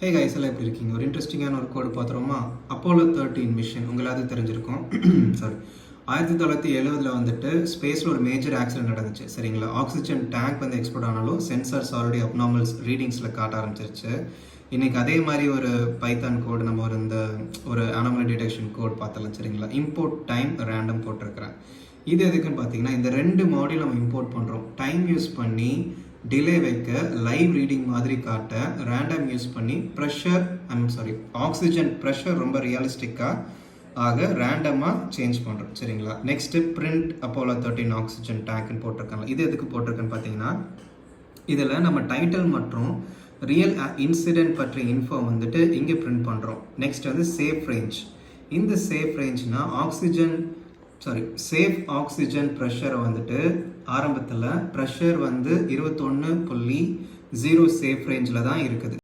Hey guys எல்லாம் எப்படி இருக்கீங்க? ஒரு இன்ட்ரெஸ்டிங்கான ஒரு கோடு பார்த்துருவோமா? அப்போலோ 13 மிஷன் உங்களாவது தெரிஞ்சிருக்கும். சாரி, 1970 வந்துட்டு ஸ்பேஸில் ஒரு மேஜர் ஆக்சிடென்ட் நடந்துச்சு. சரிங்களா? ஆக்சிஜன் டேங்க் வந்து எக்ஸ்போர்ட் ஆனாலும் சென்சார்ஸ் ஆல்ரெடி அப்நார்மல்ஸ் ரீடிங்ஸில் காட்ட ஆரம்பிச்சிருச்சு. இன்றைக்கி அதே மாதிரி ஒரு பைத்தான் கோடு நம்ம ஒரு அனாமலி டிடெக்ஷன் கோட் பார்த்தலாம். சரிங்களா? இம்போர்ட் டைம் ரேண்டம் போட்டிருக்கிறேன். இது எதுக்குன்னு பார்த்தீங்கன்னா, இந்த ரெண்டு மாடியூல் நம்ம இம்போர்ட் பண்ணுறோம். டைம் யூஸ் பண்ணி டிலே வைக்க, லைவ் ரீடிங் மாதிரி காட்ட, ரேண்டம் யூஸ் பண்ணி ஆக்சிஜன் ப்ரெஷர் ரொம்ப ரியலிஸ்டிக்காக ஆக ரேண்டமாக சேஞ்ச் பண்ணுறோம். சரிங்களா? நெக்ஸ்ட்டு பிரிண்ட் அப்போலோ 13 ஆக்சிஜன் டேங்க்னு போட்டிருக்காங்க. இது எதுக்கு போட்டிருக்குன்னு பார்த்தீங்கன்னா, இதில் நம்ம டைட்டில் மற்றும் ரியல் இன்சிடென்ட் பற்றிய இன்ஃபோ வந்துட்டு இங்கே பிரிண்ட் பண்ணுறோம். நெக்ஸ்ட் வந்து சேஃப் ரேஞ்ச். இந்த சேஃப் ரேஞ்ச்னா சேஃப் ஆக்சிஜன் ப்ரெஷரை வந்துட்டு ஆரம்பத்தில் ப்ரெஷர் வந்து 21.0 சேஃப் ரேஞ்சில் தான் இருக்குது.